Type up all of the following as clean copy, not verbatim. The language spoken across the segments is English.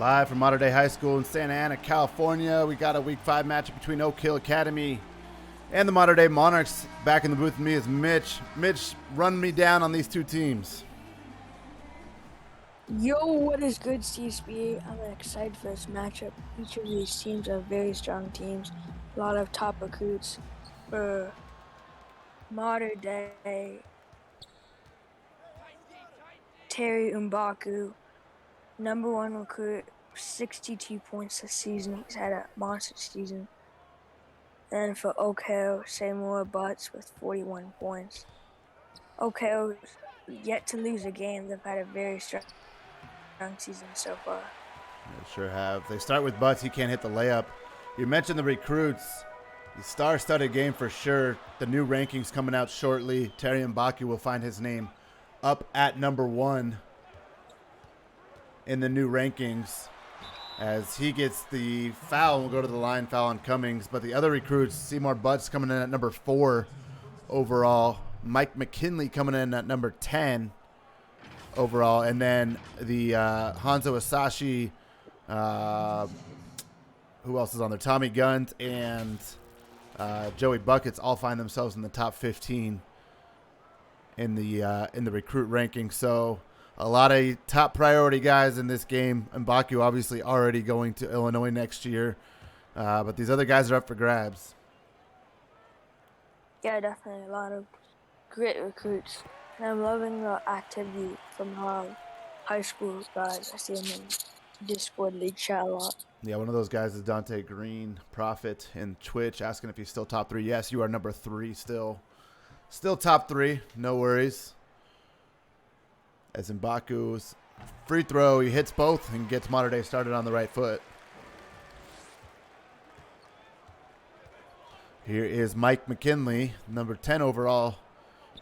Live from Mater Dei High School in Santa Ana, California. We got a Week 5 matchup between Oak Hill Academy and the Mater Dei Monarchs. Back in the booth with me is Mitch. Mitch, run me down on these two teams. Yo, what is good, CSBA? I'm excited for this matchup. Each of these teams are very strong teams. A lot of top recruits. For Mater Dei, Terry Mbaku, #1 recruit, 62 points this season. He's had a monster season. And for Oak Hill, Seymour Butts with 41 points. Oak Hill yet to lose a game. They've had a very strong season so far. They sure have. They start with Butts. He can't hit the layup. You mentioned the recruits. The star-studded game for sure. The new rankings coming out shortly. Terry Mbaku will find his name up at #1 in the new rankings as he gets the foul. We'll go to the line, foul on Cummings. But the other recruits, Seymour Butts coming in at #4 overall. Mike McKinley coming in at #10 overall. And then the Hanzo Asashi, who else is on there? Tommy Gunt and Joey Buckets all find themselves in the top 15 in the recruit ranking. So a lot of top priority guys in this game. Mbaku obviously already going to Illinois next year, but these other guys are up for grabs. Yeah, definitely a lot of great recruits. And I'm loving the activity from high school guys. I see them in Discord league chat a lot. Yeah, one of those guys is Dante Green, Prophet, in Twitch, asking if he's still top 3. Yes, you are #3 still. Still top 3, no worries. As Mbaku's free throw, he hits both and gets Mater Dei started on the right foot. Here is Mike McKinley, #10 overall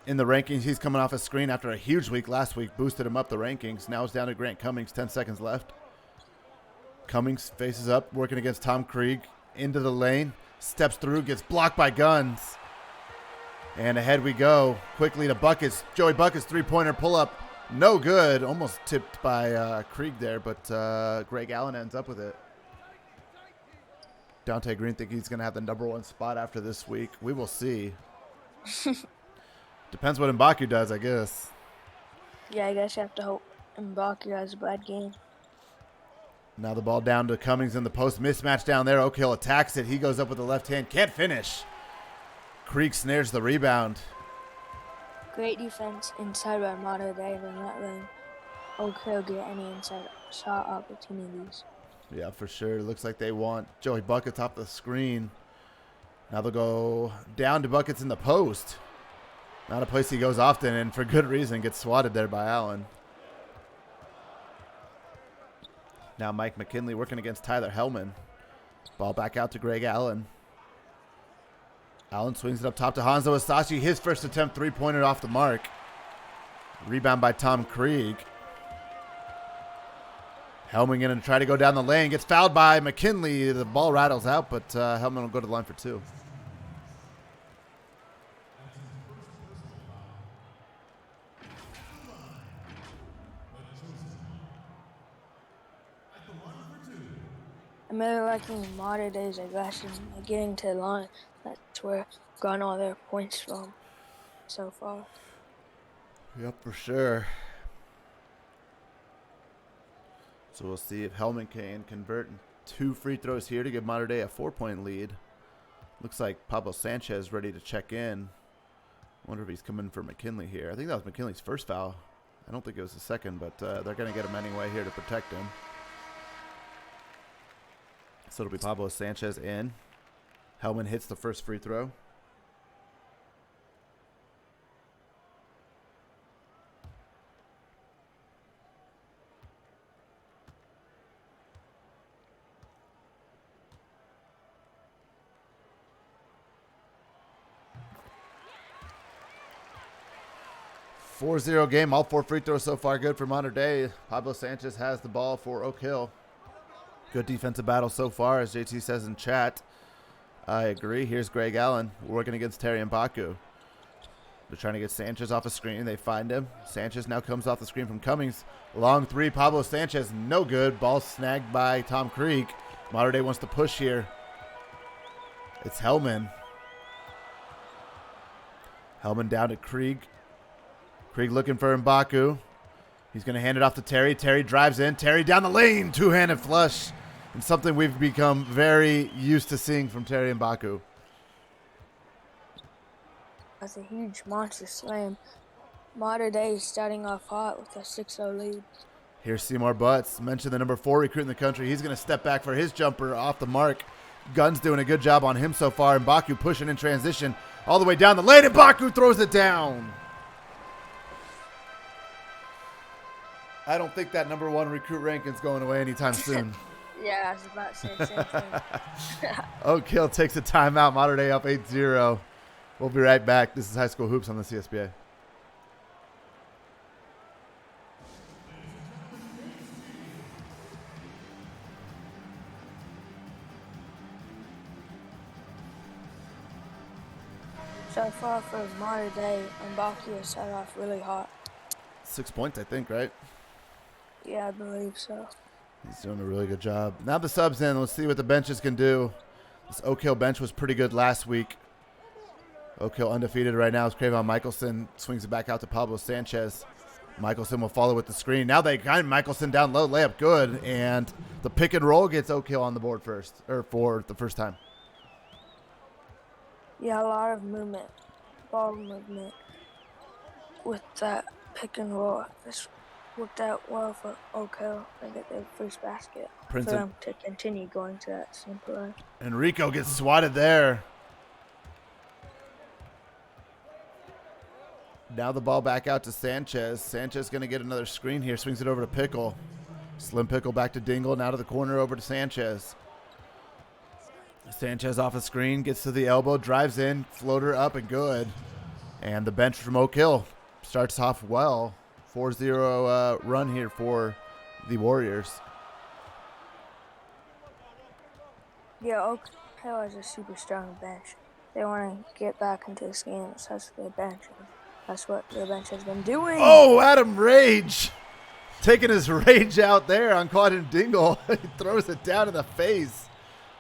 in the rankings. He's coming off a screen after a huge week last week, boosted him up the rankings. Now it's down to Grant Cummings, 10 seconds left. Cummings faces up, working against Tom Krieg, into the lane, steps through, gets blocked by Guns. And ahead we go, quickly to Buckets. Joey Buckets, three-pointer pull-up, no good. Almost tipped by Krieg there, but Greg Allen ends up with it. Dante Green think he's going to have the #1 spot after this week. We will see. Depends what Mbaku does, I guess. Yeah, I guess you have to hope Mbaku has a bad game. Now the ball down to Cummings in the post. Mismatch down there. Oak Hill attacks it. He goes up with the left hand. Can't finish. Krieg snares the rebound. Great defense inside by Mater Dei. They're not letting Oak Hill get any inside shot opportunities. Yeah, for sure. Looks like they want Joey Buckets off the screen. Now they'll go down to Buckets in the post. Not a place he goes often, and for good reason. Gets swatted there by Allen. Now Mike McKinley working against Tyler Hellman. Ball back out to Greg Allen. Allen swings it up top to Hanzo Asashi. His first attempt, three-pointer off the mark. Rebound by Tom Krieg. Hellman in to try to go down the lane. Gets fouled by McKinley. The ball rattles out, but Hellman will go to the line for 2. I'm really liking Mater Dei's aggression, getting to the line. That's where I've gotten all their points from so far. Yep, for sure. So we'll see if Hellman can convert 2 free throws here to give Mater Dei a 4-point lead. Looks like Pablo Sanchez ready to check in. Wonder if he's coming for McKinley here. I think that was McKinley's first foul. I don't think it was the second, but they're going to get him anyway here to protect him. So it'll be Pablo Sanchez in. Hellman hits the first free throw. .4-0 game. All 4 free throws so far good for Mater Dei. Pablo Sanchez has the ball for Oak Hill. Good defensive battle so far, as JT says in chat. I agree. Here's Greg Allen working against Terry Mbaku. They're trying to get Sanchez off a screen. They find him. Sanchez now comes off the screen from Cummings. Long three, Pablo Sanchez, no good. Ball snagged by Tom Krieg. Mater Dei wants to push here. It's Hellman. Hellman down to Krieg. Krieg looking for M'Baku. He's going to hand it off to Terry. Terry drives in. Terry down the lane. Two-handed flush. And something we've become very used to seeing from Terry M'Baku. That's a huge monster slam. Mater Dei is starting off hot with a 6-0 lead. Here's Seymour Butts. Mentioned the number 4 recruit in the country. He's going to step back for his jumper off the mark. Gunn's doing a good job on him so far. M'Baku pushing in transition all the way down the lane. M'Baku throws it down. I don't think that number 1 recruit ranking's going away anytime soon. Yeah, I was about to say the same thing. Oak Hill takes a timeout. Mater Dei up 8-0. We'll be right back. This is High School Hoops on the CSBA. So far for Mater Dei, M'Baku has started off really hot. 6 points, I think, right? Yeah, I believe so. He's doing a really good job. Now the sub's in. Let's see what the benches can do. This Oak Hill bench was pretty good last week. Oak Hill undefeated right now. It's Cravon Michelson. Swings it back out to Pablo Sanchez. Michelson will follow with the screen. Now they got Michelson down low. Layup good. And the pick and roll gets Oak Hill on the board first, or for the first time. Yeah, a lot of movement. Ball movement with that pick and roll. This worked out well for Oak Hill. They get their first basket for them to continue going to that same play. Enrico gets swatted there. Now the ball back out to Sanchez. Sanchez going to get another screen here. Swings it over to Pickle. Slim Pickle back to Dingle. Now to the corner over to Sanchez. Sanchez off a screen. Gets to the elbow. Drives in. Floater up and good. And the bench from Oak Hill starts off well. 4-0 run here for the Warriors. Yeah, Oak Hill has a super strong bench. They want to get back into this game. That's their bench. That's what their bench has been doing. Oh, Adam Rage. Taking his rage out there on Quadrant Dingle. He throws it down in the face.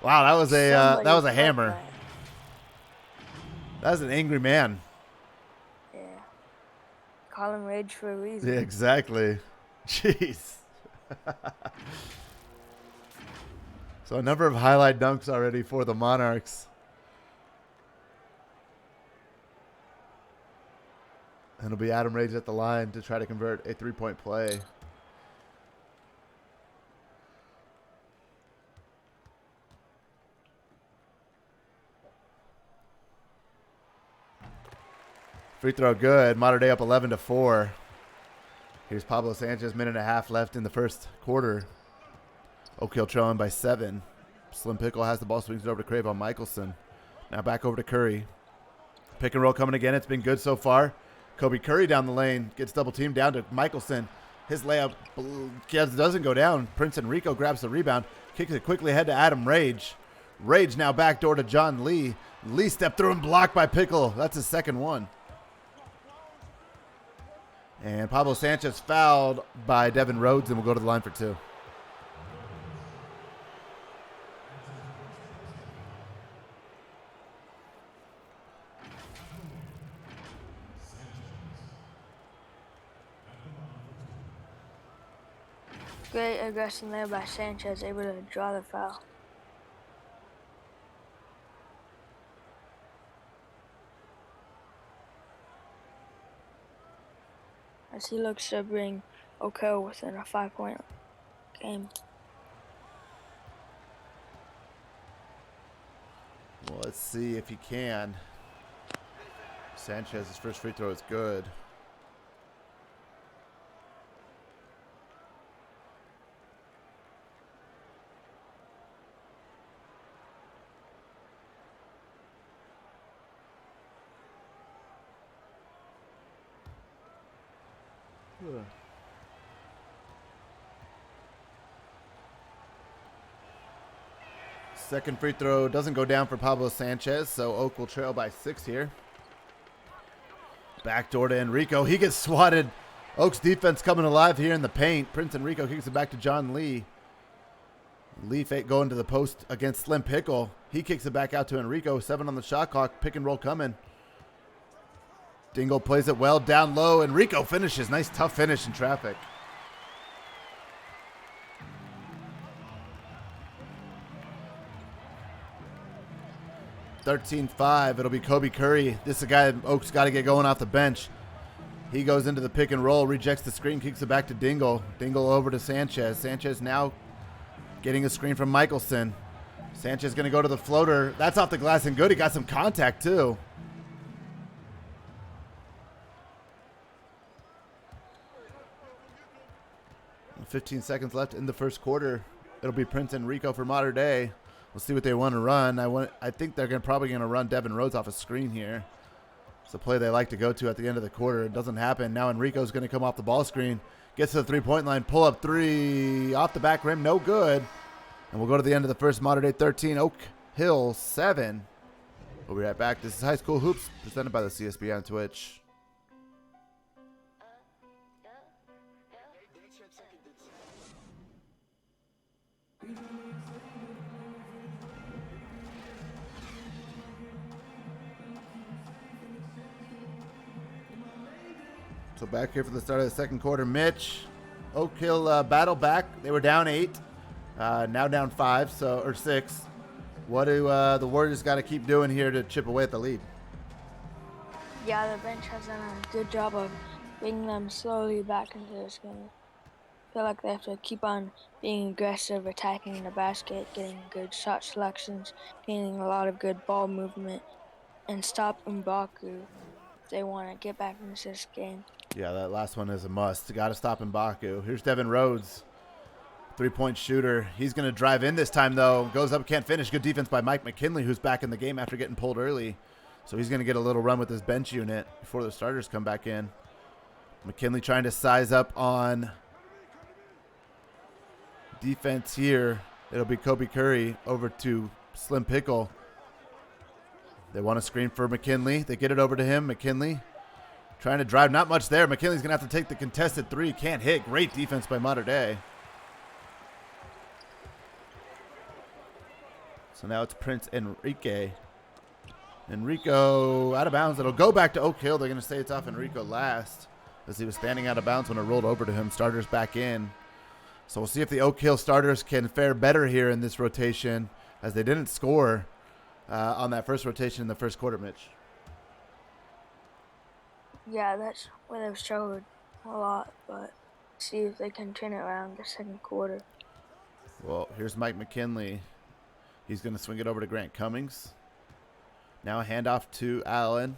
Wow, that was a hammer. That was an angry man. Yeah. Call him Rage for a reason. Yeah, exactly. Jeez. So a number of highlight dunks already for the Monarchs. And it'll be Adam Rage at the line to try to convert a three-point play. Free throw good. Mater Dei up 11-4. Here's Pablo Sanchez. Minute and a half left in the first quarter. Oak Hill trailing by 7. Slim Pickle has the ball. Swings it over to Cravon Michelson. Now back over to Curry. Pick and roll coming again. It's been good so far. Kobe Curry down the lane. Gets double teamed down to Michelson. His layup doesn't go down. Prince Enrico grabs the rebound. Kicks it quickly ahead to Adam Rage. Rage now backdoor to John Lee. Lee stepped through and blocked by Pickle. That's his second one. And Pablo Sanchez fouled by Devin Rhodes and will go to the line for 2. Great aggression there by Sanchez, able to draw the foul. As he looks to bring Oak Hill within a 5-point game. Well, let's see if he can. Sanchez's first free throw is good. Second free throw doesn't go down for Pablo Sanchez, so Oak will trail by 6 here. Backdoor to Enrico. He gets swatted. Oaks defense coming alive here in the paint. Prince Enrico kicks it back to John Lee. Lee going to the post against Slim Pickle. He kicks it back out to Enrico. 7 on the shot clock. Pick and roll coming. Dingle plays it well down low. Enrico finishes. Nice tough finish in traffic. (13-5). It'll be Kobe Curry. This is a guy that Oaks got to get going off the bench. He goes into the pick and roll, rejects the screen, kicks it back to Dingle. Dingle over to Sanchez. Sanchez now getting a screen from Michelson. Sanchez going to go to the floater. That's off the glass and good. He got some contact too. And 15 seconds left in the first quarter. It'll be Prince Enrico for Mater Dei. We'll see what they want to run. I think they're probably going to run Devin Rhodes off a screen here. It's a play they like to go to at the end of the quarter. It doesn't happen. Now Enrico's going to come off the ball screen. Gets to the three-point line. Pull up three. Off the back rim. No good. And we'll go to the end of the first. Mater Dei 13. Oak Hill 7. We'll be right back. This is High School Hoops presented by the CSBA on Twitch. So back here for the start of the second quarter. Mitch, Oak Hill battle back. They were down 8, now down 5, or 6. What do the Warriors got to keep doing here to chip away at the lead? Yeah, the bench has done a good job of bringing them slowly back into this game. I feel like they have to keep on being aggressive, attacking the basket, getting good shot selections, getting a lot of good ball movement, and stop M'Baku if they want to get back into this game. Yeah, that last one is a must. Got to stop M'Baku. Here's Devin Rhodes, three-point shooter. He's going to drive in this time, though. Goes up, can't finish. Good defense by Mike McKinley, who's back in the game after getting pulled early. So he's going to get a little run with his bench unit before the starters come back in. McKinley trying to size up on defense here. It'll be Kobe Curry over to Slim Pickle. They want a screen for McKinley. They get it over to him. McKinley trying to drive. Not much there. McKinley's going to have to take the contested three. Can't hit. Great defense by Mater Dei. So now it's Prince Enrique. Enrico out of bounds. It'll go back to Oak Hill. They're going to say it's off Enrico last as he was standing out of bounds when it rolled over to him. Starters back in. So we'll see if the Oak Hill starters can fare better here in this rotation as they didn't score on that first rotation in the first quarter, Mitch. Yeah, that's where they've struggled a lot, but see if they can turn it around the second quarter. Well, here's Mike McKinley. He's going to swing it over to Grant Cummings. Now a handoff to Allen.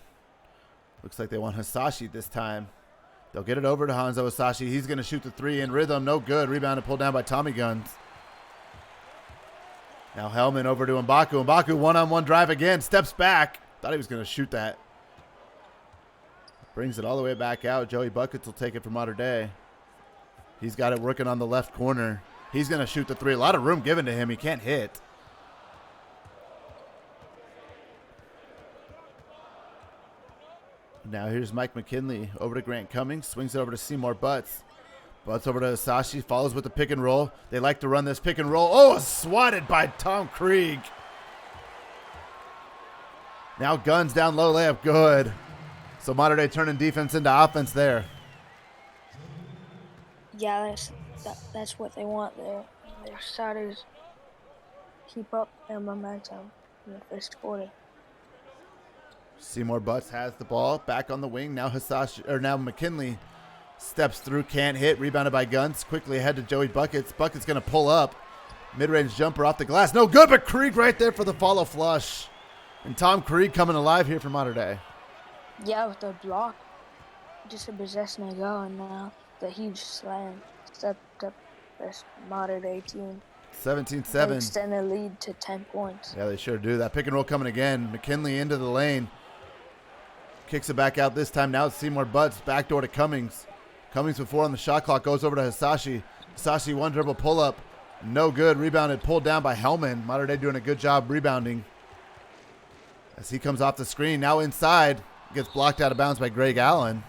Looks like they want Hisashi this time. They'll get it over to Hanzo Hisashi. He's going to shoot the three in rhythm. No good. Rebound and pulled down by Tommy Guns. Now Hellman over to M'Baku. M'Baku one-on-one drive again. Steps back. Thought he was going to shoot that. Brings it all the way back out. Joey Buckets will take it from Mater Dei. He's got it working on the left corner. He's going to shoot the three. A lot of room given to him. He can't hit. Now here's Mike McKinley over to Grant Cummings. Swings it over to Seymour Butts. Butts over to Hisashi. Follows with the pick and roll. They like to run this pick and roll. Oh, swatted by Tom Krieg. Now Guns down low. Layup good. So Mater Dei turning defense into offense there. Yeah, that's what they want. Their starters keep up their momentum in the first quarter. Seymour Butts has the ball back on the wing. Now now McKinley steps through, can't hit. Rebounded by Guns. Quickly ahead to Joey Buckets. Buckets going to pull up. Mid-range jumper off the glass. No good, but Krieg right there for the follow flush. And Tom Krieg coming alive here for Mater Dei. Yeah, with the block, just a possession ago, and now the huge slam stepped up this Mater Dei team. 17-7. Extend the lead to 10 points. Yeah, they sure do. That pick and roll coming again. McKinley into the lane. Kicks it back out this time. Now it's Seymour Butts. Backdoor to Cummings. Cummings with 4 on the shot clock. Goes over to Hisashi. Hisashi one dribble pull up. No good. Rebounded. Pulled down by Hellman. Mater Dei doing a good job rebounding. As he comes off the screen. Now inside. gets blocked out of bounds by Greg Allen.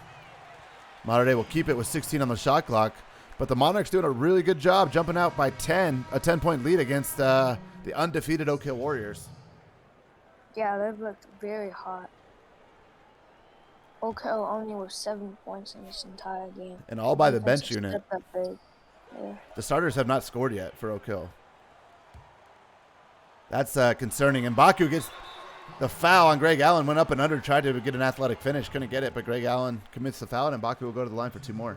Mater Dei will keep it with 16 on the shot clock. But the Monarchs doing a really good job jumping out by 10, a 10-point lead against the undefeated Oak Hill Warriors. Yeah, they've looked very hot. Oak Hill only with 7 points in this entire game. And all by the Defense bench has unit. stepped up big. Yeah. The starters have not scored yet for Oak Hill. That's concerning. And Baku gets the foul on Greg Allen, went up and under, tried to get an athletic finish, couldn't get it, but Greg Allen commits the foul, and Baku will go to the line for 2 more.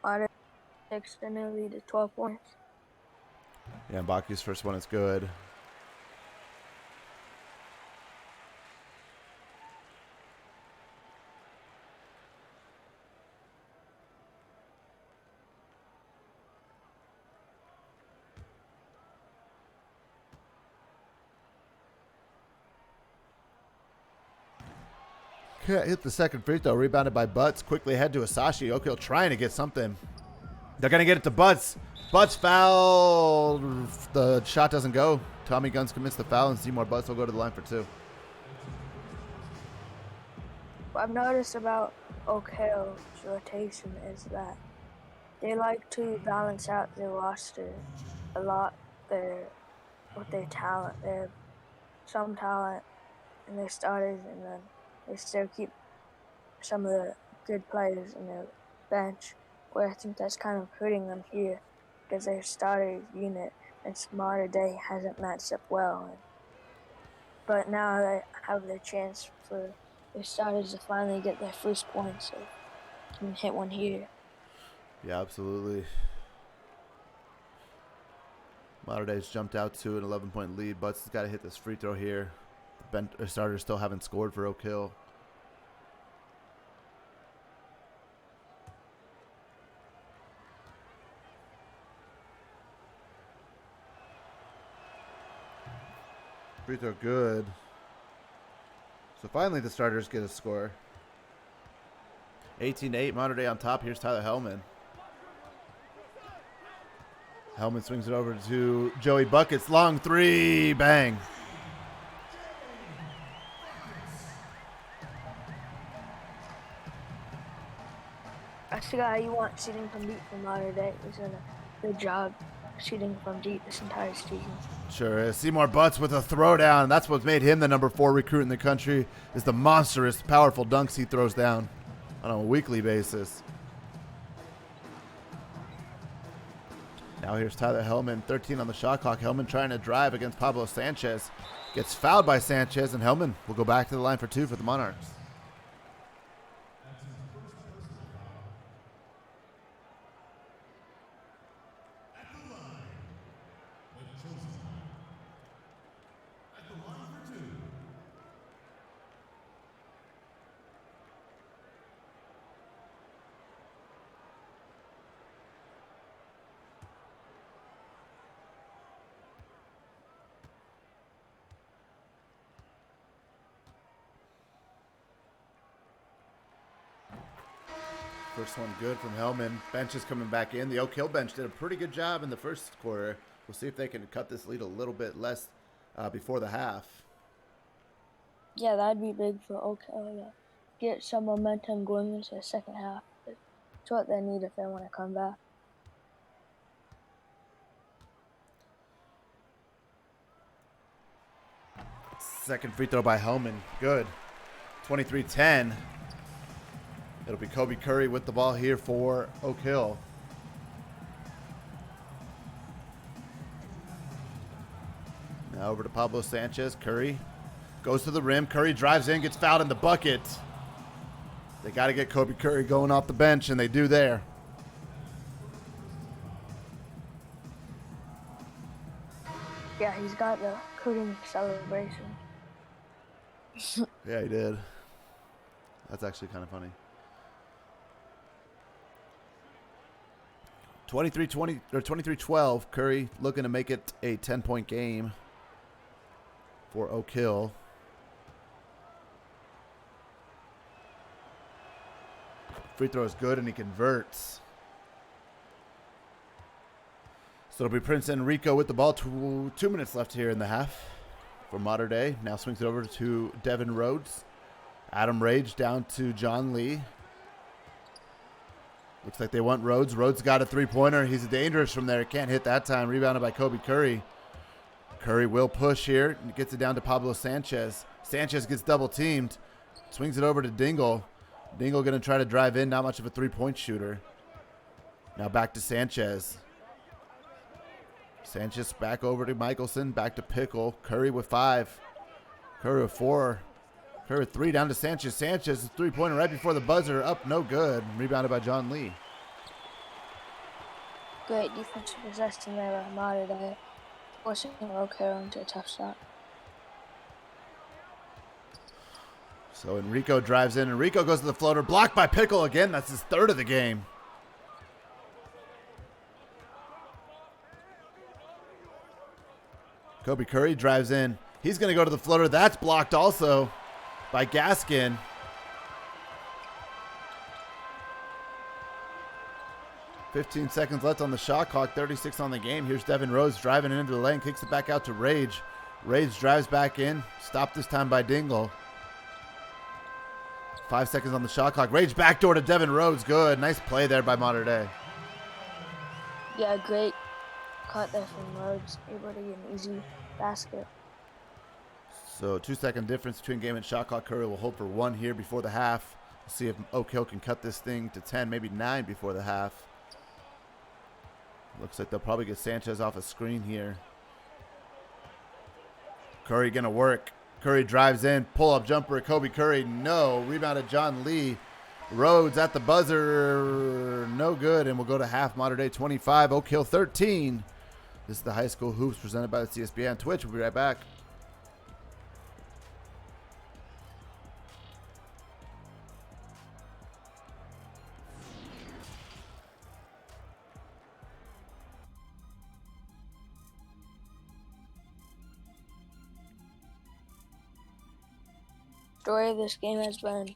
Mater Dei extended the lead to 12 points. Yeah, and Baku's first one is good. Hit the second free throw, rebounded by Butts. Quickly ahead to Asashi. Oak Hill trying to get something. They're going to get it to Butts. Butts foul. The shot doesn't go. Tommy Guns commits the foul, and Seymour Butts will go to the line for 2. What I've noticed about Oak Hill's rotation is that they like to balance out their roster a lot with their talent. They have some talent in their starters, and then they still keep some of the good players in their bench, where I think that's kind of hurting them here because their starter unit and Mater Dei hasn't matched up well. But now they have their chance for their starters to finally get their first points, so can hit one here. Yeah, absolutely. Mater Dei's jumped out to an 11-point lead. Butts has got to hit this free throw here. The starters still haven't scored for Oak Hill. Free throw good. So finally the starters get a score. 18-8, Mater Dei on top. Here's Tyler Hellman. Hellman swings it over to Joey Buckets. Long 3, bang. That's the guy you want shooting from deep from Mater Dei. He's done a good job shooting from deep this entire season. Sure is. Seymour Butts with a throwdown. That's what's made him the number 4 recruit in the country, is the monstrous, powerful dunks he throws down on a weekly basis. Now here's Tyler Hellman, 13 on the shot clock. Hellman trying to drive against Pablo Sanchez. Gets fouled by Sanchez, and Hellman will go back to the line for 2 for the Monarchs. First one good from Hellman. Bench is coming back in. The Oak Hill bench did a pretty good job in the first quarter. We'll see if they can cut this lead a little bit less before the half. Yeah, that'd be big for Oak Hill. Get some momentum going into the second half. It's what they need if they want to come back. Second free throw by Hellman. Good. 23-10. It'll be Kobe Curry with the ball here for Oak Hill. Now over to Pablo Sanchez. Curry goes to the rim. Curry drives in, gets fouled in the bucket. They got to get Kobe Curry going off the bench, and they do there. Yeah, he's got the cooking celebration. Yeah, he did. That's actually kind of funny. 23-20 or 23-12. Curry looking to make it a 10-point game for Oak Hill. Free throw is good, and he converts. So it'll be Prince Enrico with the ball. 2 minutes left here in the half for Mater Dei. Now swings it over to Devin Rhodes. Adam Rage down to John Lee. Looks like they want Rhodes. Rhodes got a three-pointer. He's dangerous from there. Can't hit that time. Rebounded by Kobe Curry. Curry will push here. And gets it down to Pablo Sanchez. Sanchez gets double-teamed. Swings it over to Dingle. Dingle going to try to drive in. Not much of a three-point shooter. Now back to Sanchez. Sanchez back over to Michelson. Back to Pickle. Curry with 5. Curry with 4. Curry with 3 down to Sanchez. Sanchez, three-pointer right before the buzzer. Up, no good. Rebounded by John Lee. Great defensive possession there by Mater Dei, forcing Oak Hill into a tough shot. So Enrico drives in. Enrico goes to the floater. Blocked by Pickle again. That's his 3rd of the game. Kobe Curry drives in. He's going to go to the floater. That's blocked also by Gaskin. "15 seconds left on the shot clock. 36 on the game. Here's Devin Rose driving into the lane. Kicks it back out to Rage. Rage drives back in. Stopped this time by Dingle. 5 seconds on the shot clock. Rage backdoor to Devin Rhodes. Good. Nice play there by Mater Dei. Yeah, great cut there from Rhodes. Able to get an easy basket. So 2-second difference between game and shot clock. Curry will hold for 1 here before the half. We'll see if Oak Hill can cut this thing to 10, maybe 9 before the half. Looks like they'll probably get Sanchez off a screen here. Curry going to work. Curry drives in. Pull-up jumper. Kobe Curry. No. Rebounded John Lee. Rhodes at the buzzer. No good. And we'll go to half. Mater Dei 25. Oak Hill 13. This is the High School Hoops presented by the CSBA on Twitch. We'll be right back. Story of this game has been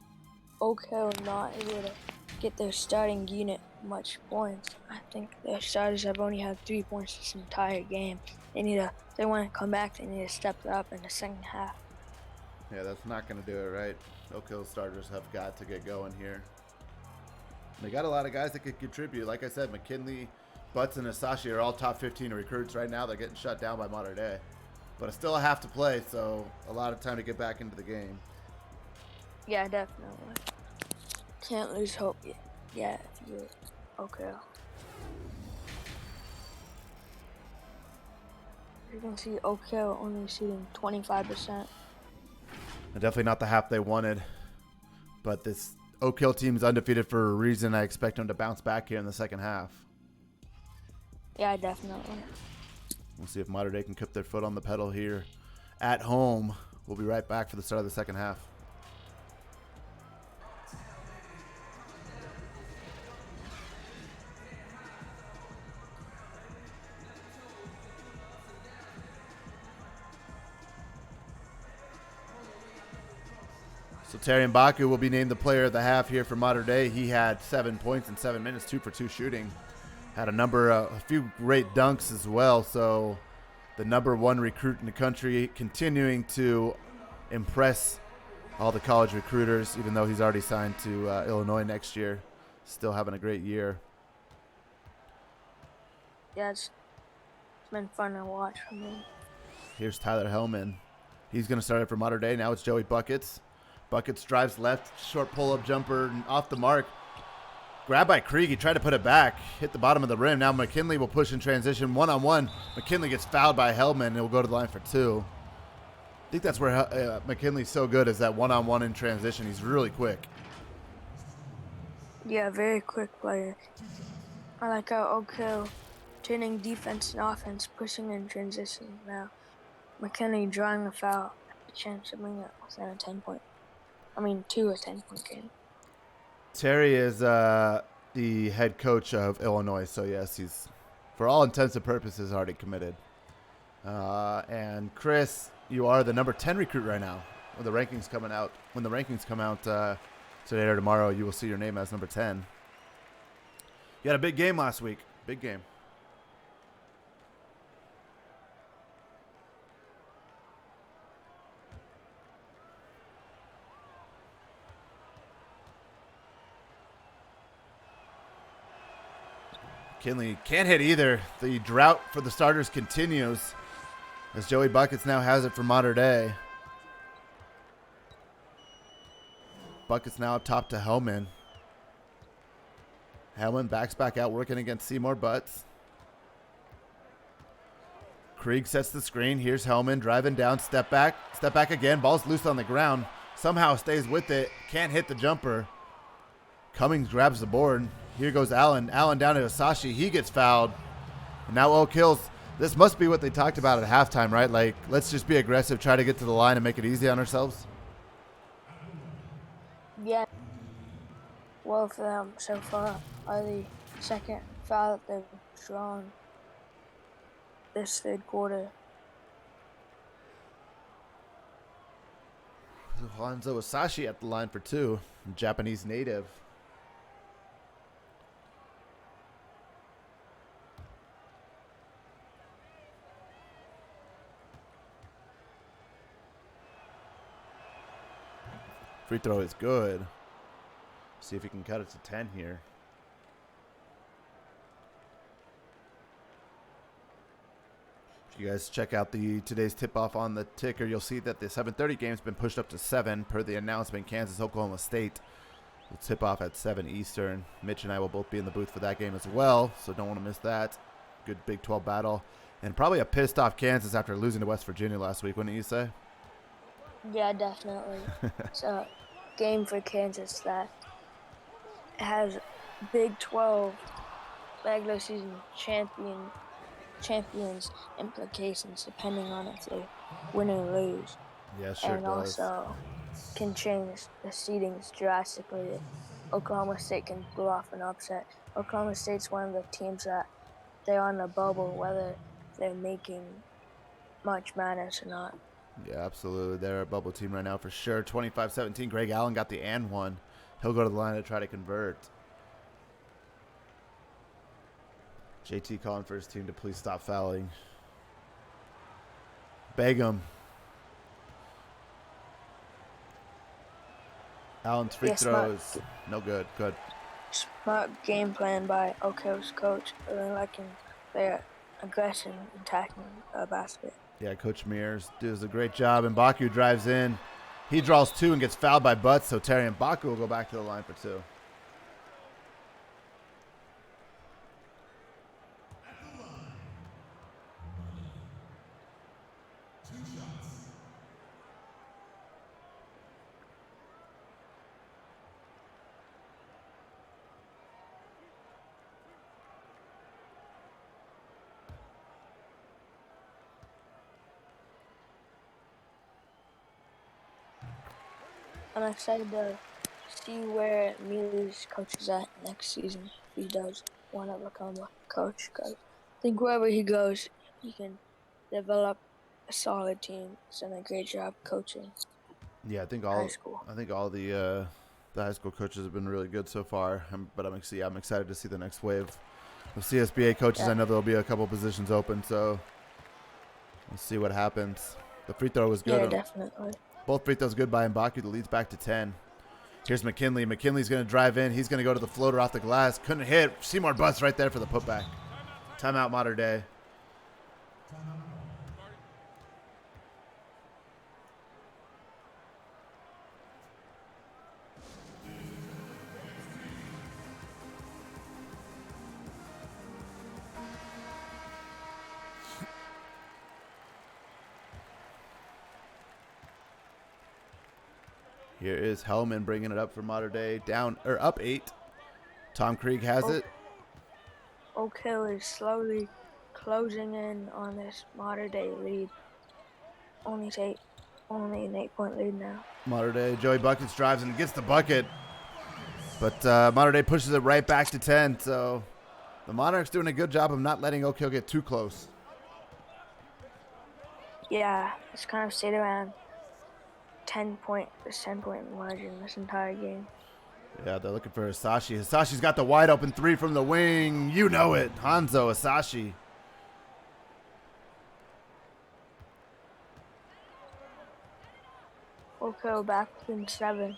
Oak Hill not able to get their starting unit much points. I think their starters have only had 3 points this entire game. If they want to come back, they need to step it up in the second half. Yeah, that's not going to do it, right? Oak Hill starters have got to get going here. They got a lot of guys that could contribute. Like I said, McKinley, Butts, and Asashi are all top 15 recruits right now. They're getting shut down by Mater Dei. But it's still a half to play, so a lot of time to get back into the game. Yeah, definitely. Can't lose hope yet. Yeah, if you're Oak Hill. You can see Oak Hill only shooting 25%. Definitely not the half they wanted. But this Oak Hill team is undefeated for a reason. I expect them to bounce back here in the second half. Yeah, definitely. We'll see if Mater Dei can keep their foot on the pedal here at home. We'll be right back for the start of the second half. So Terry Mbaku will be named the player of the half here for Mater Dei. He had 7 points in 7 minutes, 2 for 2 shooting. Had a few great dunks as well. So the #1 recruit in the country, continuing to impress all the college recruiters, even though he's already signed to Illinois next year. Still having a great year. Yeah, it's been fun to watch for me. Here's Tyler Hellman. He's going to start it for Mater Dei. Now it's Joey Buckets. Buckets drives left, short pull-up jumper off the mark. Grabbed by Krieg. He tried to put it back. Hit the bottom of the rim. Now McKinley will push in transition. One-on-one. McKinley gets fouled by Hellman and will go to the line for 2. I think that's where McKinley's so good, is that one-on-one in transition. He's really quick. Yeah, very quick player. I like how Oak Hill turning defense and offense, pushing in transition now. McKinley drawing the foul. A chance to bring it within a 10-point. I mean, to a 10-point game. Terry is the head coach of Illinois. So, yes, he's, for all intents and purposes, already committed. And, Chris, you are the number 10 recruit right now. When the rankings come out today or tomorrow, you will see your name as number 10. You had a big game last week. Big game. McKinley can't hit either. The drought for the starters continues as Joey Buckets now has it for Mater Dei. Buckets now up top to Hellman. Hellman backs back out, working against Seymour Butts. Krieg sets the screen. Here's Hellman driving down, step back again. Ball's loose on the ground. Somehow stays with it. Can't hit the jumper. Cummings grabs the board. Here goes Allen. Allen down to Asashi. He gets fouled. And now Oak Hills. This must be what they talked about at halftime, right? Like, let's just be aggressive, try to get to the line and make it easy on ourselves. Yeah. Well, for them so far, are the second foul that they've drawn this third quarter. Hanzo Asashi at the line for two. Japanese native. Free throw is good. See if he can cut it to 10 here. If you guys check out today's tip-off on the ticker, you'll see that the 7:30 game's been pushed up to 7 per the announcement. Kansas, Oklahoma State will tip off at 7 Eastern. Mitch and I will both be in the booth for that game as well, so don't want to miss that. Good Big 12 battle. And probably a pissed-off Kansas after losing to West Virginia last week, wouldn't you say? Yeah, definitely. It's a game for Kansas that has Big 12 regular season champions implications depending on if they win or lose. Yeah, sure and does. Also can change the seedings drastically. Oklahoma State can pull off an upset. Oklahoma State's one of the teams that they're on the bubble, whether they're making March Madness or not. Yeah, absolutely. They're a bubble team right now for sure. 25-17. Greg Allen got the and one. He'll go to the line to try to convert. JT calling for his team to please stop fouling. Begum. Allen's free throws. No good. Good. Smart game plan by Oak Hill's coach. Really liking their aggression attacking the basket. Yeah, Coach Mears does a great job. And Baku drives in. He draws two and gets fouled by Butts, so Terry and Baku will go back to the line for two. I'm excited to see where Mealy's coaches at next season if he does want to become a coach. Because I think wherever he goes, he can develop a solid team. He's done a great job coaching. Yeah, I think high school. all the high school coaches have been really good so far. But I'm excited to see the next wave of CSBA coaches. Yeah. I know there'll be a couple positions open, so we'll see what happens. The free throw was good. Yeah, definitely. Both free throws good by Mbaku. The lead's back to 10. Here's McKinley. McKinley's going to drive in. He's going to go to the floater off the glass. Couldn't hit. Seymour Butts right there for the putback. Timeout, Mater Dei. Here is Hellman bringing it up for Mater Dei. Up 8. Tom Krieg has it. Oak Hill is slowly closing in on this Mater Dei lead. Only an 8-point lead now. Mater Dei. Joey Buckets drives and gets the bucket. But Mater Dei pushes it right back to 10. So the Monarchs doing a good job of not letting Oak Hill get too close. Yeah, it's kind of stayed around 10 point margin this entire game. Yeah, they're looking for Hisashi. Hisashi's got the wide open three from the wing. You know it. Hanzo Hisashi. Oak Hill back within 7.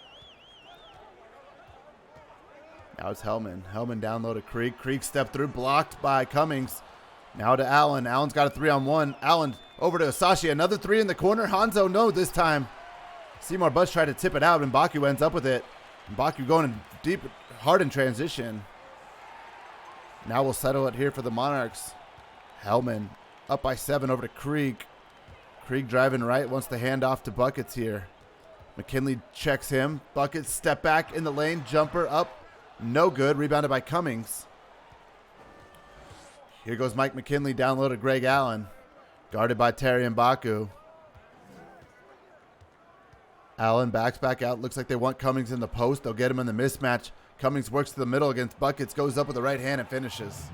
Now it's Hellman. Hellman down low to Krieg. Krieg stepped through, blocked by Cummings. Now to Allen. Allen's got a 3-on-1. Allen over to Hisashi. Another 3 in the corner. Hanzo, no, this time. Seymour Butts tried to tip it out, and Baku ends up with it. And Baku going in deep, hard in transition. Now we'll settle it here for the Monarchs. Hellman up by 7 over to Krieg. Krieg driving right, wants to hand off to Buckets here. McKinley checks him. Buckets step back in the lane. Jumper up. No good. Rebounded by Cummings. Here goes Mike McKinley down low to Greg Allen. Guarded by Terry and Baku. Allen backs back out. Looks like they want Cummings in the post. They'll get him in the mismatch. Cummings works to the middle against Buckets. Goes up with the right hand and finishes.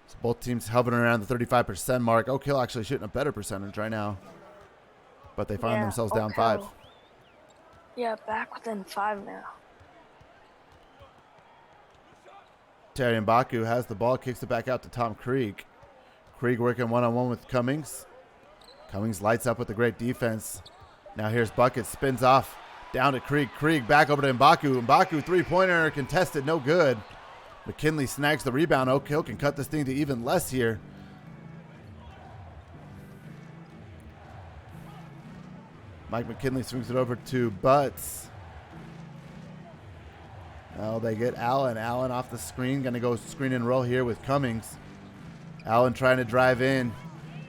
So both teams hovering around the 35% mark. Oak Hill actually shooting a better percentage right now. But they find themselves down 5. Yeah, back within 5 now. Terry and Baku has the ball, kicks it back out to Tom Krieg. Krieg working one-on-one with Cummings. Cummings lights up with the great defense. Now here's Bucket, spins off down to Krieg. Krieg back over to Mbaku. Mbaku three-pointer contested, no good. McKinley snags the rebound. Oak Hill can cut this thing to even less here. Mike McKinley swings it over to Butts. Now they get Allen. Allen off the screen. Going to go screen and roll here with Cummings. Allen trying to drive in.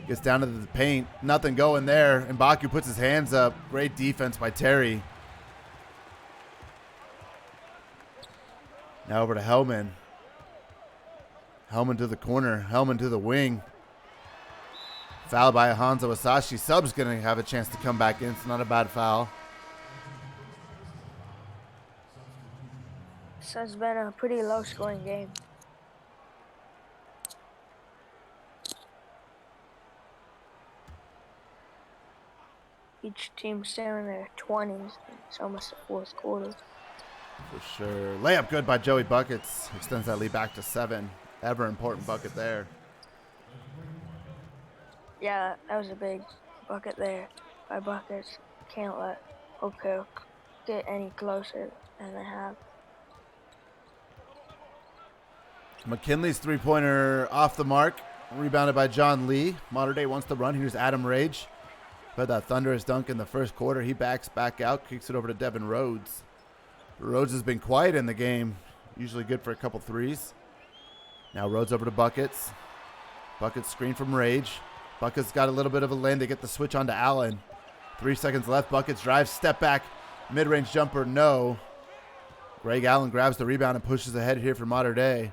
Gets down to the paint. Nothing going there. And Baku puts his hands up. Great defense by Terry. Now over to Hellman. Hellman to the corner. Hellman to the wing. Foul by Hanzo Hisashi. Sub's going to have a chance to come back in. It's not a bad foul. This has been a pretty low-scoring game. Each team still in their 20s. It's almost the 4th quarter. For sure. Layup good by Joey Buckets. Extends that lead back to 7. Ever important bucket there. Yeah, that was a big bucket there by Buckets. Can't let Oak Hill get any closer than they have. McKinley's three-pointer off the mark. Rebounded by John Lee. Mater Dei wants to run. Here's Adam Rage. Had that thunderous dunk in the first quarter. He backs back out, kicks it over to Devin Rhodes. Rhodes has been quiet in the game. Usually good for a couple threes. Now Rhodes over to Buckets. Buckets screen from Rage. Buckets got a little bit of a lane to get the switch onto Allen. 3 seconds left. Buckets drives, step back, mid-range jumper, no. Greg Allen grabs the rebound and pushes ahead here for Mater Dei.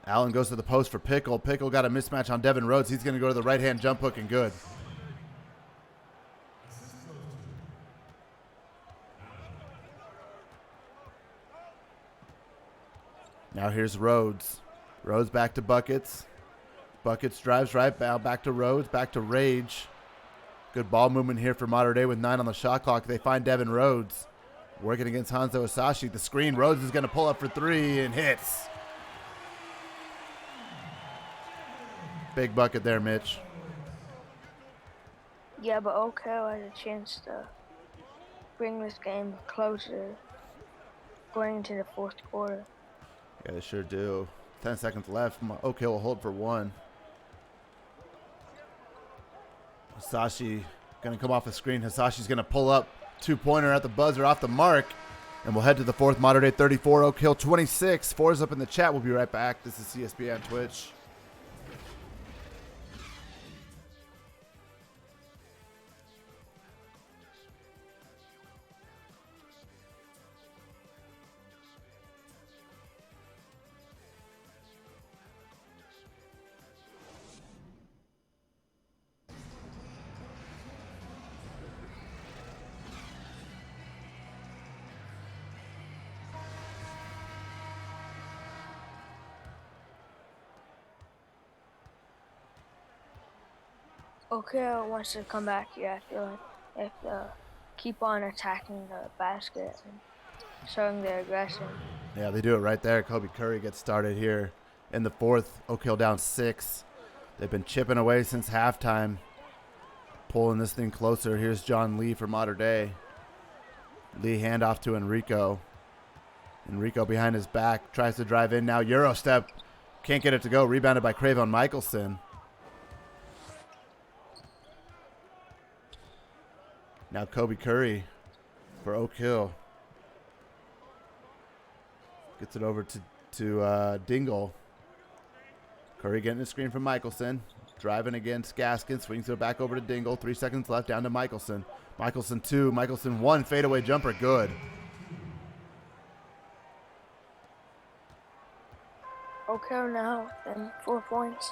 Allen goes to the post for Pickle. Pickle got a mismatch on Devin Rhodes. He's going to go to the right-hand jump hook and good. Now here's Rhodes. Rhodes back to Buckets. Buckets drives right, back to Rhodes, back to Rage. Good ball movement here for Mater Dei with 9 on the shot clock. They find Devin Rhodes working against Hanzo Hisashi. The screen, Rhodes is going to pull up for 3 and hits. Big bucket there, Mitch. Yeah, but Oak Hill has a chance to bring this game closer going into the 4th quarter. Yeah, they sure do. 10 seconds left. Oak Hill will hold for 1. Hisashi going to come off the screen. Hisashi's going to pull up. 2-pointer at the buzzer off the mark. And we'll head to the 4th. Mater Dei 34, Oak Hill 26. 4's up in the chat. We'll be right back. This is CSBA on Twitch. Okay wants to come back here. I feel like they have to keep on attacking the basket and showing their aggression. Yeah, they do it right there. Kobe Curry gets started here in the fourth. Oak Hill down 6. They've been chipping away since halftime, pulling this thing closer. Here's John Lee for Mater Dei. Lee handoff to Enrico. Enrico behind his back, tries to drive in now. Euro step, can't get it to go. Rebounded by Cravon Michelson. Now Kobe Curry for Oak Hill. Gets it over to Dingle. Curry getting a screen from Michelson. Driving against Gaskin. Swings it back over to Dingle. 3 seconds left, down to Michelson. Michelson 2. Michelson 1. Fadeaway jumper. Good. Okay now, then 4 points.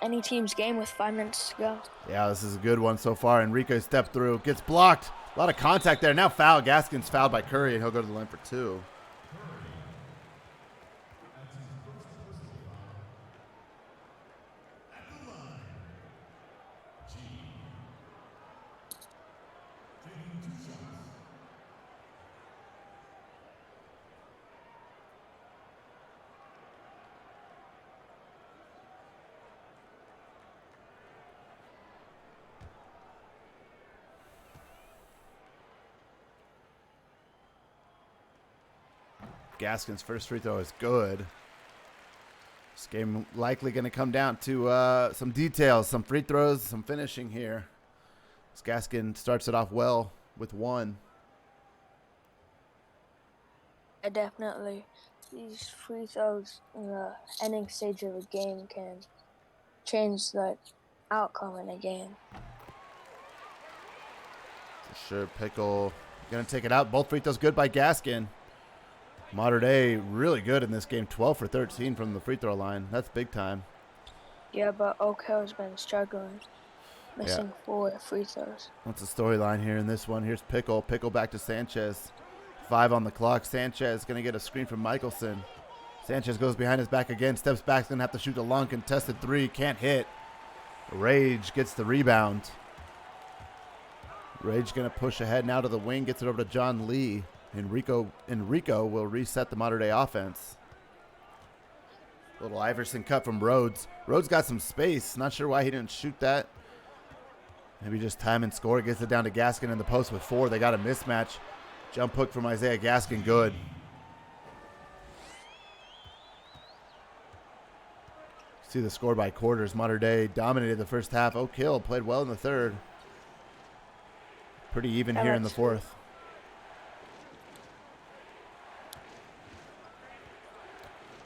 Any team's game with 5 minutes to go. Yeah, this is a good one so far. Enrico stepped through. Gets blocked. A lot of contact there. Now foul. Gaskin's fouled by Curry, and he'll go to the line for 2. Gaskin's first free throw is good. This game likely going to come down to some details, some free throws, some finishing here. As Gaskin starts it off well with 1. I definitely, these free throws in the ending stage of a game can change the outcome in a game. For sure, Pickle going to take it out. Both free throws good by Gaskin. Mater Dei really good in this game. 12 for 13 from the free throw line. That's big time. Yeah, but Oak Hill's been struggling, missing 4 free throws. What's the storyline here in this one? Here's Pickle. Pickle back to Sanchez. 5 on the clock. Sanchez going to get a screen from Michelson. Sanchez goes behind his back again. Steps back. Going to have to shoot a long contested 3. Can't hit. Rage gets the rebound. Rage going to push ahead now to the wing. Gets it over to John Lee. Enrico will reset the Mater Dei offense. Little Iverson cut from Rhodes. Rhodes got some space. Not sure why he didn't shoot that. Maybe just time and score. Gets it down to Gaskin in the post with 4. They got a mismatch. Jump hook from Isaiah Gaskin. Good. See the score by quarters. Mater Dei dominated the first half. Oak Hill played well in the third. Pretty even here in the fourth.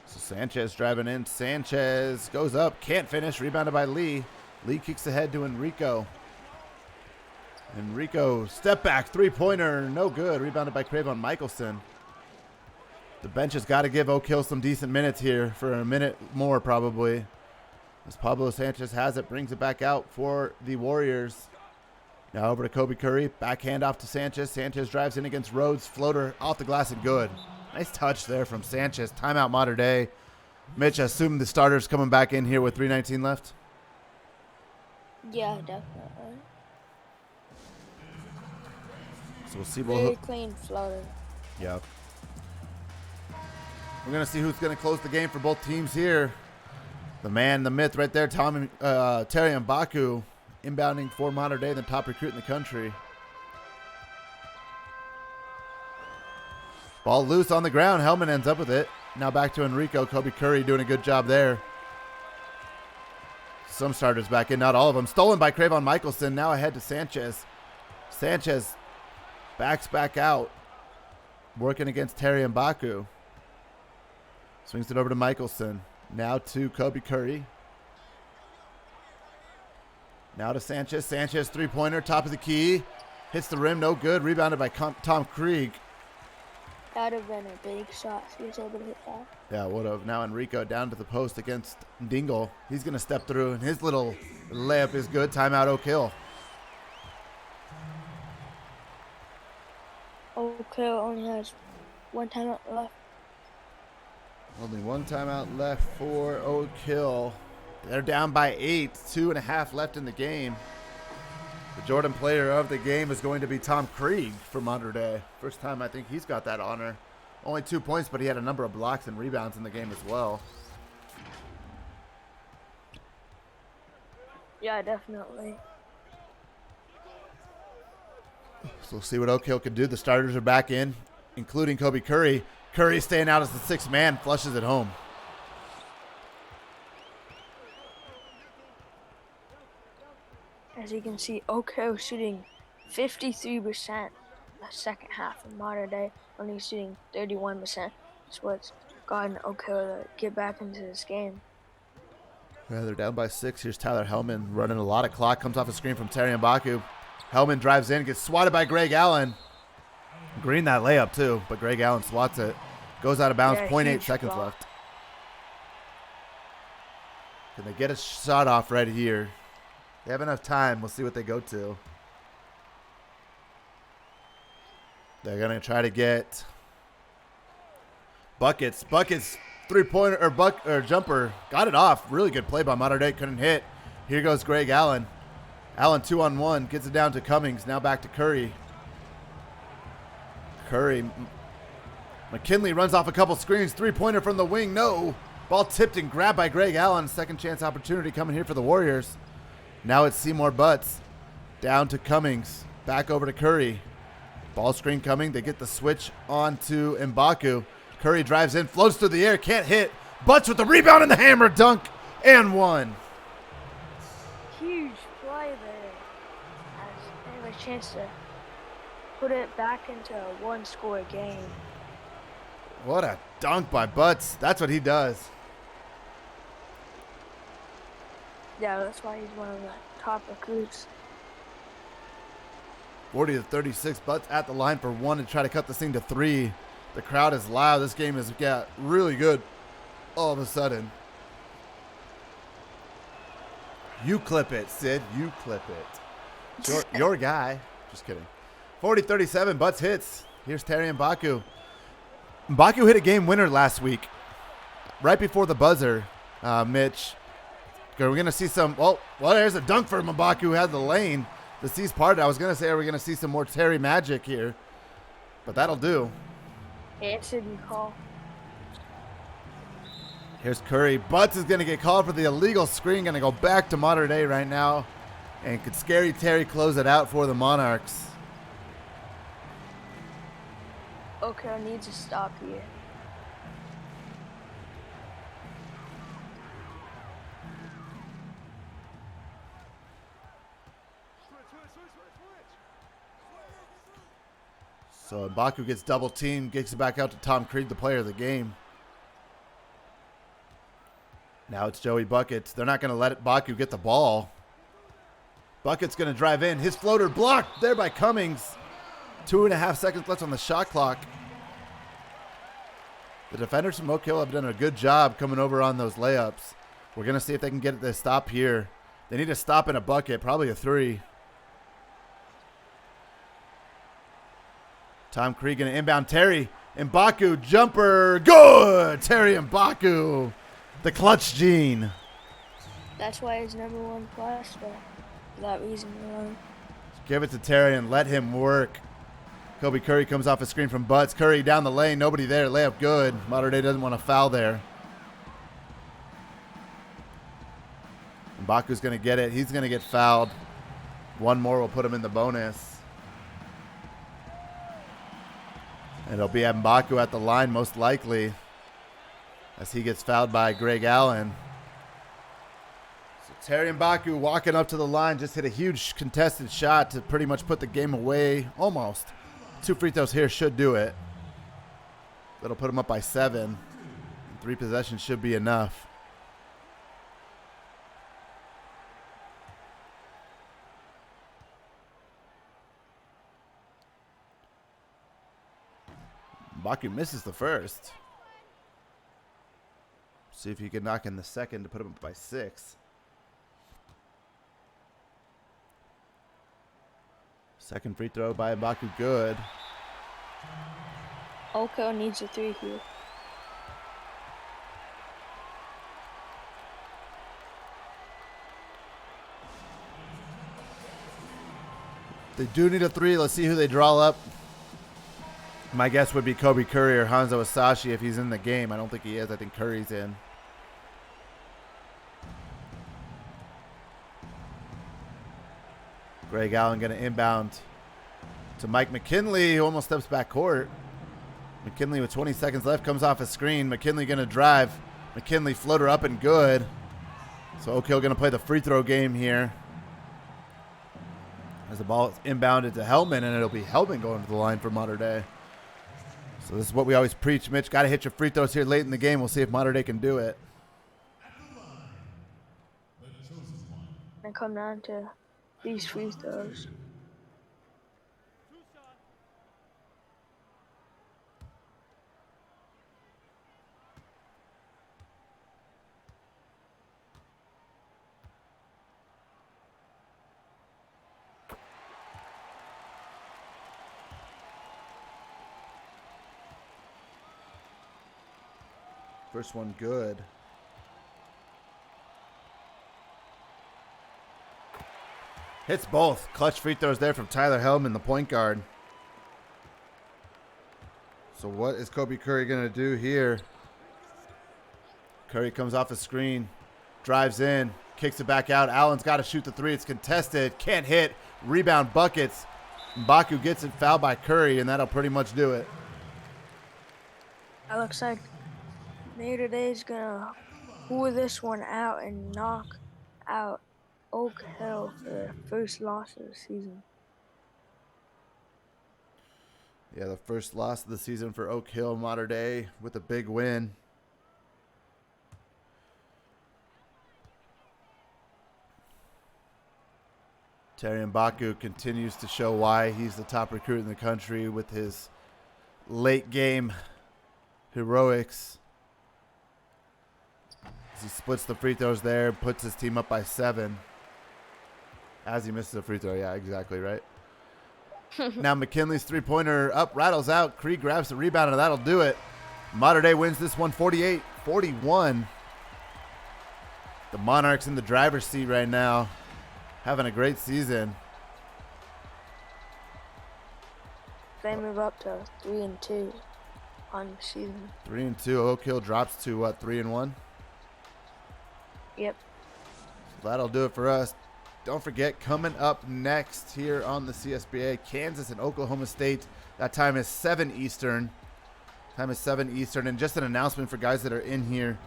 So Sanchez driving in. Sanchez goes up. Can't finish. Rebounded by Lee. Lee kicks ahead to Enrico. Enrico, step back, 3-pointer, no good. Rebounded by Cravon Michelson. The bench has got to give Oak Hill some decent minutes here for a minute more probably. As Pablo Sanchez has it, brings it back out for the Warriors. Now over to Kobe Curry, backhand off to Sanchez. Sanchez drives in against Rhodes, floater off the glass and good. Nice touch there from Sanchez. Timeout Mater Dei. Mitch, I assume the starter's coming back in here with 3:19 left? Yeah, definitely. So we'll see. Very clean floater. Yep. We're going to see who's going to close the game for both teams here. The man, the myth right there, Terry Mbaku, inbounding for Mater Dei, the top recruit in the country. Ball loose on the ground. Hellman ends up with it. Now back to Enrico. Kobe Curry doing a good job there. Some starters back in, not all of them. Stolen by Cravon Michelson. Now ahead to Sanchez. Sanchez backs back out. Working against Terry Mbaku. Swings it over to Michelson. Now to Kobe Curry. Now to Sanchez. Sanchez 3-pointer, top of the key. Hits the rim, no good. Rebounded by Tom Krieg. That would have been a big shot if he was able to hit that. Yeah, would have. Now Enrico down to the post against Dingle. He's going to step through, and his little layup is good. Timeout Oak Hill. Oak Hill only has 1 timeout left. Only 1 timeout left for Oak Hill. They're down by 8, 2.5 left in the game. The Jordan player of the game is going to be Tom Krieg from Mater Dei. First time I think he's got that honor. Only 2 points, but he had a number of blocks and rebounds in the game as well. Yeah, definitely. So we'll see what Oak Hill can do. The starters are back in, including Kobe Curry. Curry staying out as the sixth man, flushes it home. As you can see, Oak Hill shooting 53% the second half of Mater Dei, only shooting 31%. That's what's gotten Oak Hill to get back into this game. Yeah, they're down by 6. Here's Tyler Hellman running a lot of clock. Comes off a screen from Terry Mbaku. Hellman drives in, gets swatted by Greg Allen. Green that layup too, but Greg Allen swats it. Goes out of bounds, Yeah, 0.8 seconds block. left. Can they get a shot off right here? They have enough time. We'll see what they go to. They're going to try to get buckets. Buckets, three-pointer or jumper. Got it off. Really good play by Mater Dei. Couldn't hit. Here goes Greg Allen. Allen 2-on-1. Gets it down to Cummings. Now back to Curry. Curry. McKinley runs off a couple screens. Three-pointer from the wing. No. Ball tipped and grabbed by Greg Allen. Second chance opportunity coming here for the Warriors. Now it's Seymour Butts. Down to Cummings. Back over to Curry. Ball screen coming. They get the switch on to Mbaku. Curry drives in. Floats through the air. Can't hit. Butts with the rebound and the hammer dunk. And one. Huge play there. As they have a chance to put it back into a one-score game. What a dunk by Butts. That's what he does. Yeah, that's why he's one of the top recruits. 40-36. Butts at the line for one to try to cut this thing to 3. The crowd is loud. This game has got really good all of a sudden. You clip it, Sid. You clip it. Your guy. Just kidding. 40-37. Butts hits. Here's Terry Mbaku. Mbaku hit a game winner last week. Right before the buzzer, Mitch. We're going to see some, well, there's a dunk for Mbaku who had the lane. The C's parted. I was going to say, are we going to see some more Terry magic here? But that'll do. Answered and call. Here's Curry. Butts is going to get called for the illegal screen. Going to go back to Mater Dei right now. And could Scary Terry close it out for the Monarchs? Oak Hill needs to stop here. So Mbaku gets double teamed, gets it back out to Tom Krieg, the player of the game. Now it's Joey Buckets. They're not going to let Mbaku get the ball. Buckets going to drive in. His floater blocked there by Cummings. 2.5 seconds left on the shot clock. The defenders from Oak Hill have done a good job coming over on those layups. We're going to see if they can get the stop here. They need a stop in a bucket, probably a 3. Tom Krieg going to inbound Terry. Mbaku jumper. Good! Terry Mbaku. The clutch gene. That's why he's #1 prospect. For that reason alone. Give it to Terry and let him work. Kobe Curry comes off a screen from Butts. Curry down the lane. Nobody there. Layup good. Mater Dei doesn't want to foul there. Mbaku's going to get it. He's going to get fouled. One more will put him in the bonus. And it'll be Mbaku at the line most likely as he gets fouled by Greg Allen. So Terry Mbaku walking up to the line, just hit a huge contested shot to pretty much put the game away almost. 2 free throws here should do it. That'll put him up by 7. 3 possessions should be enough. Mbaku misses the first. See if he can knock in the second to put him up by 6. Second free throw by Mbaku, good. Oak Hill needs a 3 here. They do need a three. Let's see who they draw up. My guess would be Kobe Curry or Hanzo Asashi if he's in the game. I don't think he is. I think Curry's in. Greg Allen going to inbound to Mike McKinley, who almost steps back court. McKinley with 20 seconds left comes off a screen. McKinley going to drive. McKinley floater up and good. So Oak Hill going to play the free throw game here. As the ball is inbounded to Hellman, and it'll be Hellman going to the line for Mater Dei. So this is what we always preach, Mitch. Got to hit your free throws here late in the game. We'll see if Mater Dei can do it. And come down to these free throws. First one good. Hits both. Clutch free throws there from Tyler Hellman, the point guard. So what is Kobe Curry going to do here? Curry comes off the screen, drives in, kicks it back out. Allen's got to shoot the three. It's contested. Can't hit. Rebound buckets. Mbaku gets it, fouled by Curry, and that'll pretty much do it. That looks like Mater Dei's gonna pull this one out and knock out Oak Hill for their first loss of the season. Yeah, the first loss of the season for Oak Hill. Mater Dei with a big win. Terry Mbaku continues to show why he's the top recruit in the country with his late game heroics. As he splits the free throws there, puts his team up by 7. As he misses a free throw. Yeah, exactly right. Now McKinley's three-pointer up, rattles out. Krieg grabs the rebound, and that'll do it. Mater Dei wins this one 48-41. The Monarchs in the driver's seat right now, having a great season. They move up to 3-2 on the season. 3-2. Oak Hill drops to what, 3-1? Yep. So that'll do it for us. Don't forget, coming up next here on the CSBA, Kansas and Oklahoma State. That time is 7 Eastern. And just an announcement for guys that are in here.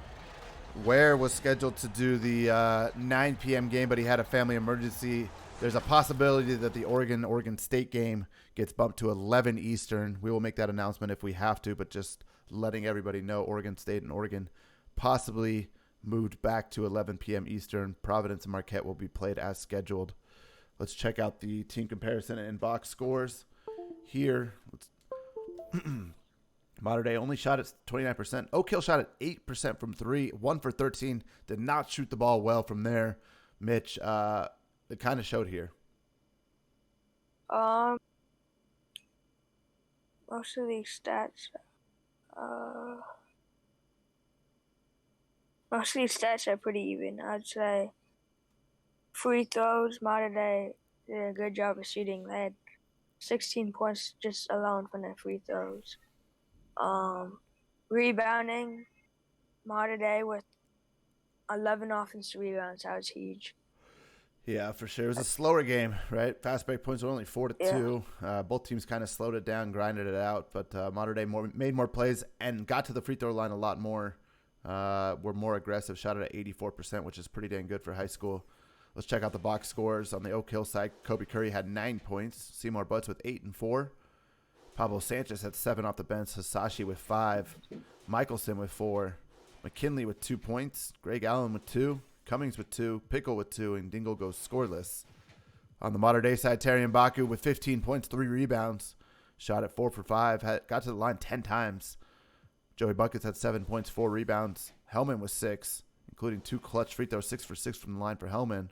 Ware was scheduled to do the 9 p.m. game, but he had a family emergency. There's a possibility that the Oregon State game gets bumped to 11 Eastern. We will make that announcement if we have to, but just letting everybody know Oregon State and Oregon possibly moved back to 11 p.m. Eastern. Providence and Marquette will be played as scheduled. Let's check out the team comparison and box scores here. Mater Dei only shot at 29%. Oak Hill shot at 8% from 3, 1 for 13. Did not shoot the ball well from there. Mitch, it kind of showed here. Most of these stats, are pretty even. I'd say free throws, Mater Dei did a good job of shooting. They had 16 points just alone from their free throws. Rebounding, Mater Dei with 11 offensive rebounds. That was huge. Yeah, for sure. It was a slower game, right? Fast break points were only 4-2. Both teams kind of slowed it down, grinded it out, but Mater Dei made more plays and got to the free throw line a lot more. Were more aggressive, shot at 84%, which is pretty dang good for high school. Let's check out the box scores. On the Oak Hill side, Kobe Curry had 9 points. Seymour Butts with 8 and 4. Pablo Sanchez had 7 off the bench. Hasashi with 5. Michelson with 4. McKinley with 2 points. Greg Allen with 2. Cummings with 2. Pickle with 2. And Dingle goes scoreless. On the Mater Dei side, Terry Mbaku with 15 points, 3 rebounds. Shot at 4 for 5. Got to the line 10 times. Joey Buckets had 7 points, 4 rebounds. Hellman with 6, including 2 clutch free throws, 6 for 6 from the line for Hellman.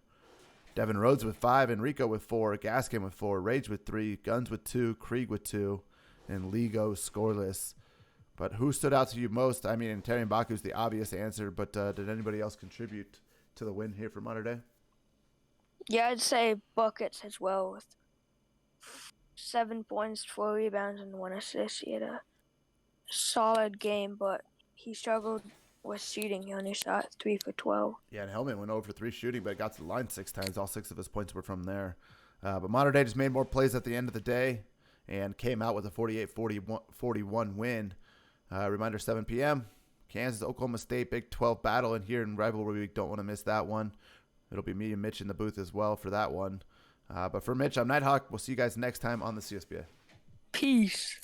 Devin Rhodes with 5, Enrico with 4, Gaskin with 4, Rage with 3, Guns with 2, Krieg with 2, and Lee goes scoreless. But who stood out to you most? I mean, Terry Mbaku is the obvious answer, but did anybody else contribute to the win here for Mater Dei? Yeah, I'd say Buckets as well with 7 points, 4 rebounds, and 1 assist. He had a solid game, but he struggled with shooting. He only shot 3 for 12. Yeah, and Hellman went over 3 shooting, but got to the line 6 times. All 6 of his points were from there. But Mater Dei just made more plays at the end of the day and came out with a 48-41 win. Reminder, 7 p.m. Kansas, Oklahoma State, Big 12 battle in here in rivalry week. Don't want to miss that one. It'll be me and Mitch in the booth as well for that one. But for Mitch, I'm Nighthawk. We'll see you guys next time on the CSBA. Peace.